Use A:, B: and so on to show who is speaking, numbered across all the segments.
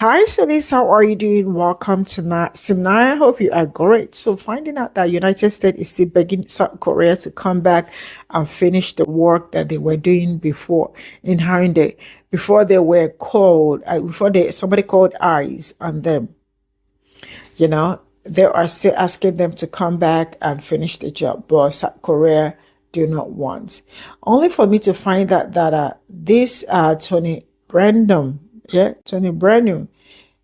A: Hi, Shanice. How are you doing? Welcome to Simnai. I hope you are great. So, finding out that United States is still begging South Korea to come back and finish the work that they were doing before in Hyundai, before they were called, before somebody called eyes on them. They are still asking them to come back and finish the job, but South Korea do not want. Only for me to find out that this Tony Branham, Tony Branham,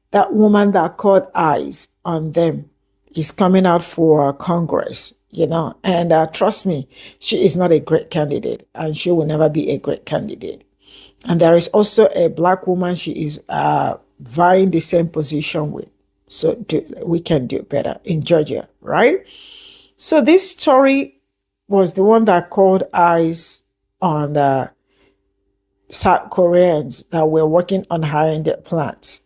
A: that woman that caught eyes on them is coming out for Congress. And trust me, she is not a great candidate and she will never be a great candidate. And there is also a black woman she is vying the same position with. So we can do better in Georgia, right? So this story was the one that called eyes on the South Koreans that were working on high-end plants.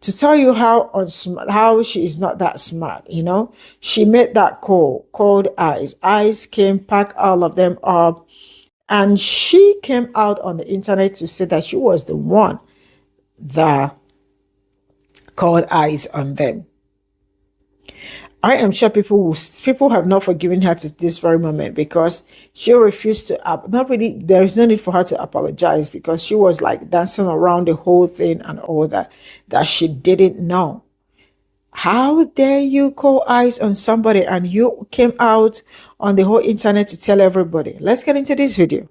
A: To tell you how she is not that smart, she made that call, called eyes. Eyes came, packed all of them up, and she came out on the internet to say that she was the one that called eyes on them. I am sure people have not forgiven her to this very moment because she refused to not really. There is no need for her to apologize because she was like dancing around the whole thing and all that she didn't know. How dare you call eyes on somebody and you came out on the whole internet to tell everybody? Let's get into this video.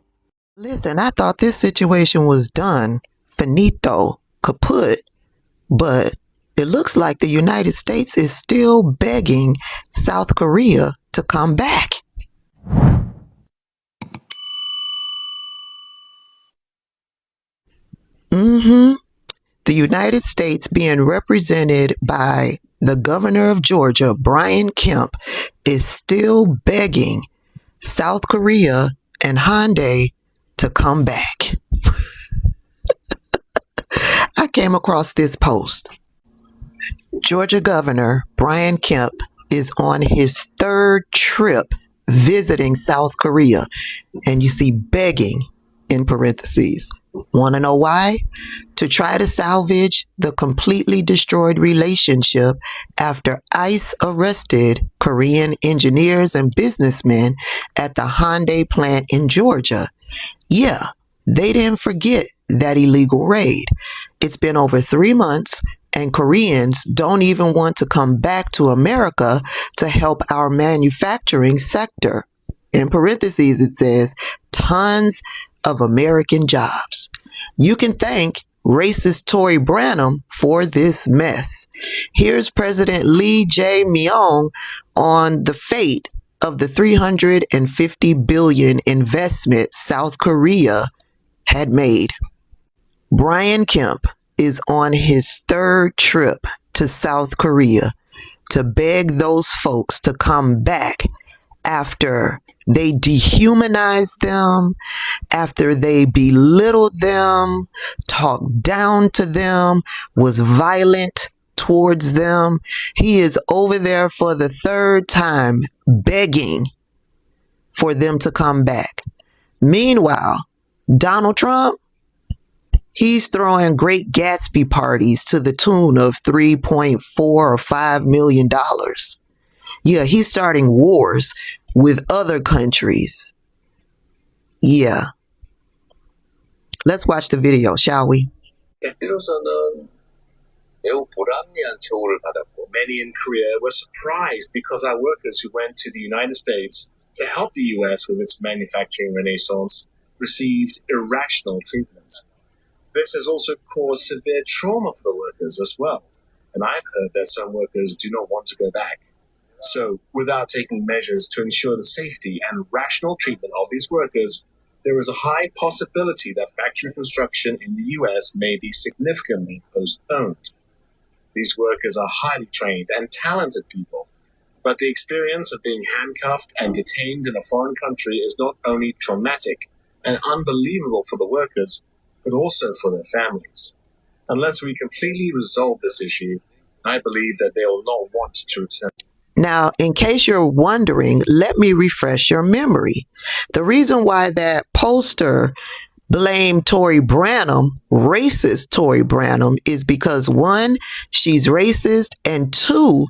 B: Listen, I thought this situation was done, finito, kaput, but it looks like the United States is still begging South Korea to come back. The United States being represented by the governor of Georgia, Brian Kemp, is still begging South Korea and Hyundai to come back. I came across this post. Georgia Governor Brian Kemp is on his third trip visiting South Korea, and you see begging in parentheses. Want to know why? To try to salvage the completely destroyed relationship after ICE arrested Korean engineers and businessmen at the Hyundai plant in Georgia. Yeah, they didn't forget that illegal raid. It's been over 3 months, and Koreans don't even want to come back to America to help our manufacturing sector. In parentheses, it says, tons of American jobs. You can thank racist Tori Branham for this mess. Here's President Lee Jae-myung on the fate of the $350 billion investment South Korea had made. Brian Kemp is on his third trip to South Korea to beg those folks to come back after they dehumanized them, after they belittled them, talked down to them, was violent towards them. He is over there for the third time begging for them to come back. Meanwhile, Donald Trump, he's throwing Great Gatsby parties to the tune of $3.4 or $5 million. Yeah, he's starting wars with other countries. Yeah. Let's watch the video, shall we?
C: Many in Korea were surprised because our workers who went to the United States to help the US with its manufacturing renaissance received irrational treatment. This has also caused severe trauma for the workers as well, and I've heard that some workers do not want to go back. So, without taking measures to ensure the safety and rational treatment of these workers, there is a high possibility that factory construction in the US may be significantly postponed. These workers are highly trained and talented people, but the experience of being handcuffed and detained in a foreign country is not only traumatic and unbelievable for the workers, but also for their families. Unless we completely resolve this issue, I believe that they will not want to return.
B: Now, in case you're wondering, let me refresh your memory. The reason why that poster blame Tori Branham, racist Tori Branham, is because one, she's racist, and two,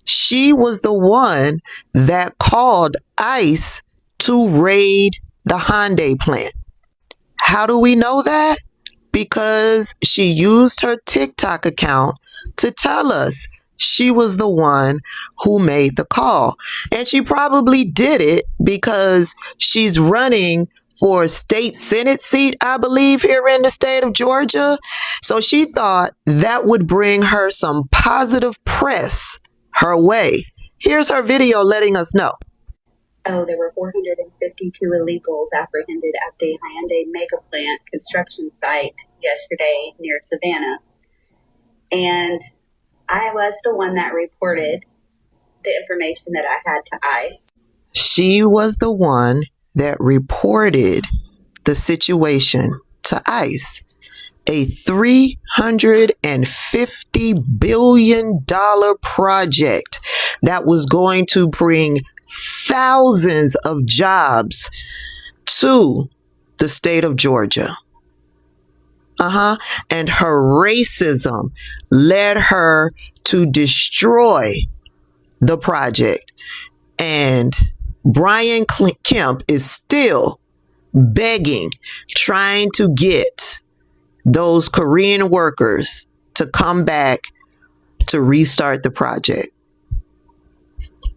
B: she was the one that called ICE to raid the Hyundai plant. How do we know that? Because she used her TikTok account to tell us she was the one who made the call. And she probably did it because she's running for a state Senate seat, I believe, here in the state of Georgia. So she thought that would bring her some positive press her way. Here's her video letting us know.
D: Oh, there were 452 illegals apprehended at the Hyundai mega plant construction site yesterday near Savannah. And I was the one that reported the information that I had to ICE.
B: She was the one that reported the situation to ICE. A $350 billion project that was going to bring thousands of jobs to the state of Georgia. And her racism led her to destroy the project. And Brian Kemp is still begging, trying to get those Korean workers to come back to restart the project.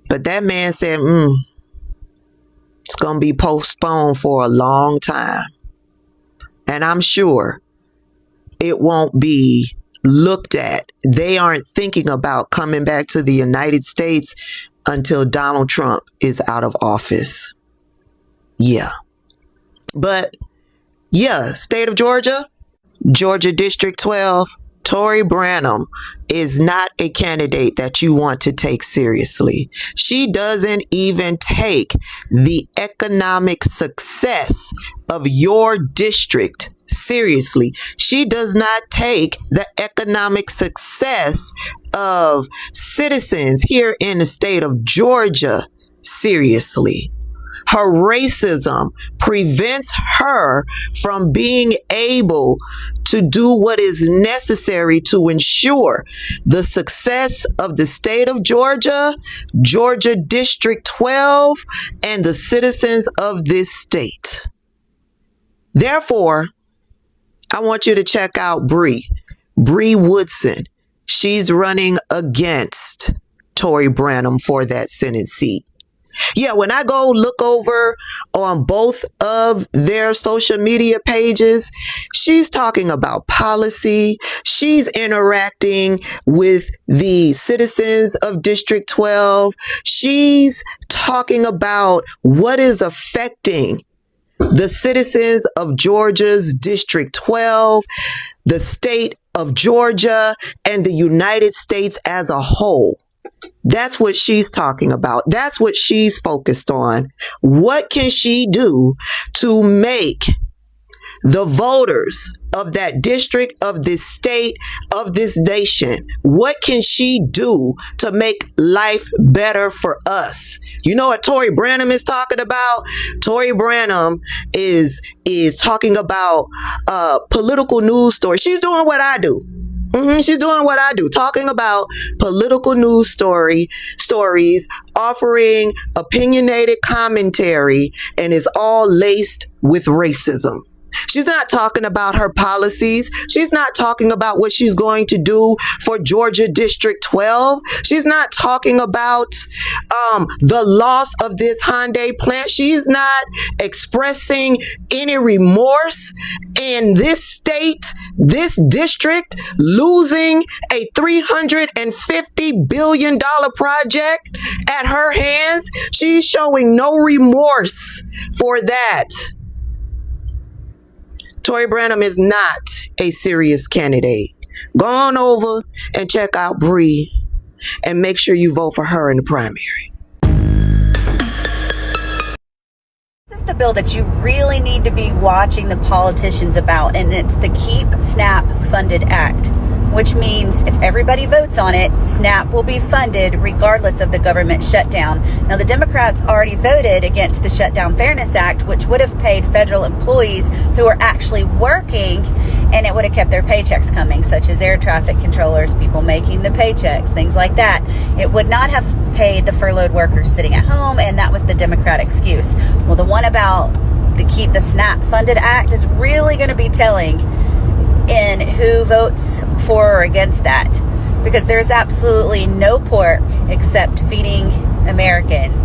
B: But that man said, it's going to be postponed for a long time. And I'm sure it won't be looked at. They aren't thinking about coming back to the United States until Donald Trump is out of office. Yeah. But yeah, state of Georgia, Georgia District 12, Tori Branham is not a candidate that you want to take seriously. She doesn't even take the economic success of your district seriously. She does not take the economic success of citizens here in the state of Georgia seriously. Her racism prevents her from being able to do what is necessary to ensure the success of the state of Georgia, Georgia District 12, and the citizens of this state. Therefore, I want you to check out Bree Woodson. She's running against Tori Branham for that Senate seat. Yeah, when I go look over on both of their social media pages, she's talking about policy. She's interacting with the citizens of District 12. She's talking about what is affecting the citizens of Georgia's District 12, the state of Georgia, and the United States as a whole. That's what she's talking about. That's what she's focused on. What can she do to make the voters of that district, of this state, of this nation, what can she do to make life better for us? You know what Tori Branham is talking about? Tori Branham is talking about political news stories. She's doing what I do. She's doing what I do, talking about political news stories, offering opinionated commentary, and is all laced with racism. She's not talking about her policies. She's not talking about what she's going to do for Georgia District 12. She's not talking about the loss of this Hyundai plant. She's not expressing any remorse in this state, this district, losing a $350 billion project at her hands. She's showing no remorse for that. Tori Branham is not a serious candidate. Go on over and check out Bree and make sure you vote for her in the primary.
D: This is the bill that you really need to be watching the politicians about, and it's the Keep SNAP Funded Act. which means if everybody votes on it, SNAP will be funded regardless of the government shutdown. Now, the Democrats already voted against the Shutdown Fairness Act, which would have paid federal employees who are actually working, and it would have kept their paychecks coming, such as air traffic controllers, people making the paychecks, things like that. It would not have paid the furloughed workers sitting at home, and that was the Democrat excuse. Well, the one about the Keep the SNAP Funded Act is really going to be telling in who votes for or against that, because there's absolutely no pork except feeding Americans.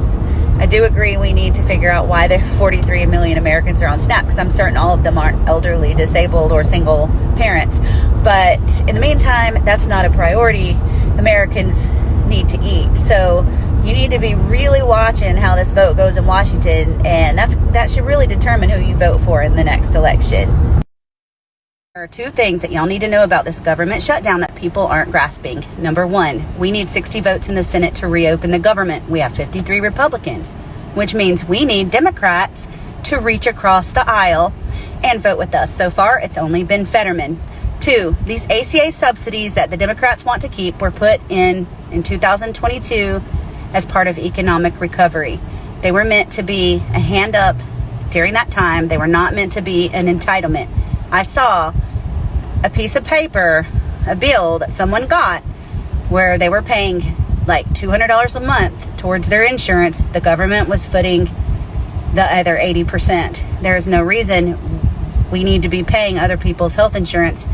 D: I do agree we need to figure out why the 43 million Americans are on SNAP, because I'm certain all of them aren't elderly, disabled, or single parents. But in the meantime, that's not a priority. Americans need to eat. So you need to be really watching how this vote goes in Washington, and that should really determine who you vote for in the next election. There are two things that y'all need to know about this government shutdown that people aren't grasping. Number one, we need 60 votes in the Senate to reopen the government. We have 53 Republicans, which means we need Democrats to reach across the aisle and vote with us. So far, it's only been Fetterman. Two, these ACA subsidies that the Democrats want to keep were put in 2022 as part of economic recovery. They were meant to be a hand up during that time. They were not meant to be an entitlement. I saw a piece of paper, a bill that someone got, where they were paying like $200 a month towards their insurance. The government was footing the other 80%. There is no reason we need to be paying other people's health insurance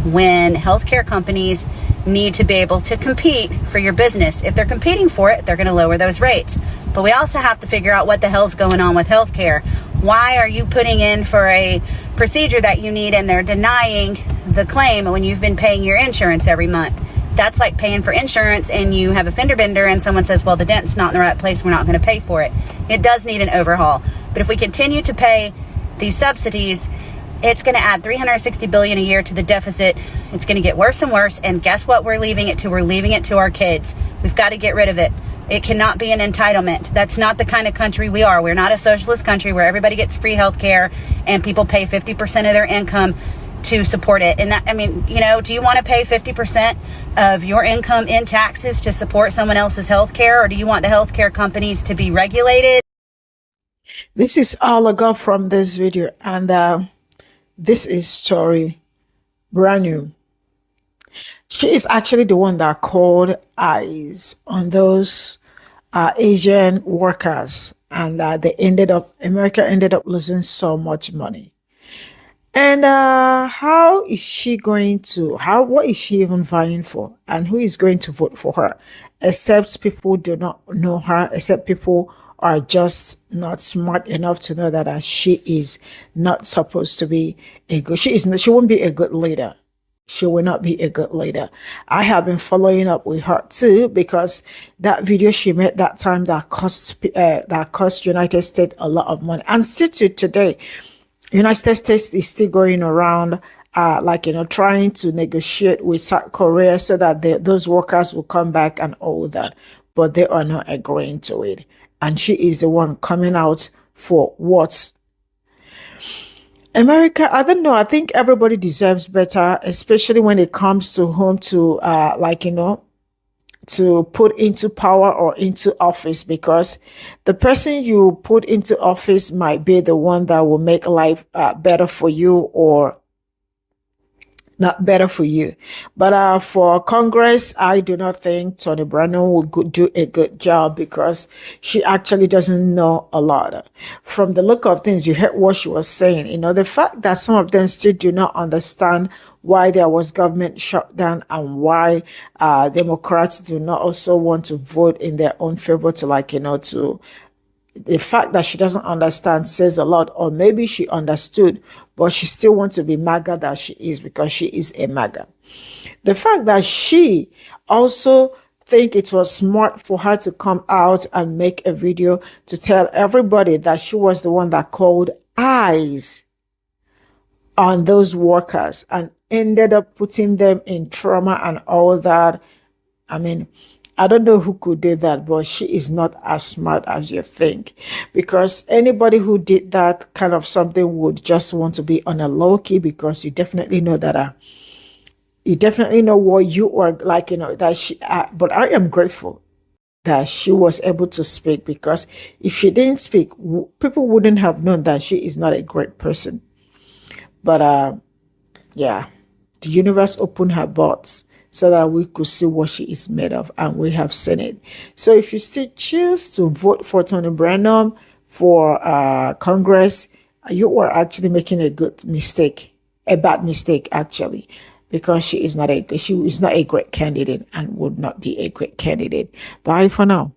D: when healthcare companies need to be able to compete for your business. If they're competing for it, they're going to lower those rates. But we also have to figure out what the hell's going on with healthcare. Why are you putting in for a procedure that you need and they're denying the claim when you've been paying your insurance every month? That's like paying for insurance and you have a fender bender and someone says, well, the dent's not in the right place, we're not going to pay for it. It does need an overhaul. But if we continue to pay these subsidies, it's going to add $360 billion a year to the deficit. It's going to get worse and worse. And guess what we're leaving it to? We're leaving it to our kids. We've got to get rid of it. It cannot be an entitlement. That's not the kind of country we are. We're not a socialist country where everybody gets free health care and people pay 50% of their income to support it. And that, I mean, you know, do you want to pay 50% of your income in taxes to support someone else's health care? Or do you want the health care companies to be regulated?
A: This is all I got from this video, and this is Tori Branham. She is actually the one that called eyes on those Asian workers, and America ended up losing so much money. And how is she going to, what is she even vying for? And who is going to vote for her? Except people do not know her, except people are just not smart enough to know that she is not supposed to be she won't be a good leader. She will not be a good leader. I have been following up with her too, because that video she made that time that cost United States a lot of money, and still to today, United States is still going around trying to negotiate with South Korea so that those workers will come back and all that, but they are not agreeing to it. And she is the one coming out for what? America, I don't know. I think everybody deserves better, especially when it comes to whom to, to put into power or into office, because the person you put into office might be the one that will make life better for you or not better for you. But for Congress, I do not think Tori Branham will do a good job, because she actually doesn't know a lot. From the look of things, you heard what she was saying. You know, the fact that some of them still do not understand why there was government shutdown and why Democrats do not also want to vote in their own favor to the fact that she doesn't understand says a lot. Or maybe she understood, but she still wants to be MAGA that she is, because she is a MAGA. The fact that she also think it was smart for her to come out and make a video to tell everybody that she was the one that called eyes on those workers and ended up putting them in trauma and all that. I mean, I don't know who could do that, but she is not as smart as you think, because anybody who did that kind of something would just want to be on a low key, because you definitely know that You definitely know what you are like, that but I am grateful that she was able to speak, because if she didn't speak, people wouldn't have known that she is not a great person. But yeah, the universe opened her box so that we could see what she is made of, and we have seen it. So if you still choose to vote for Tony Branham for Congress, you are actually making a good mistake, a bad mistake actually, because she is not a great candidate and would not be a great candidate. Bye for now.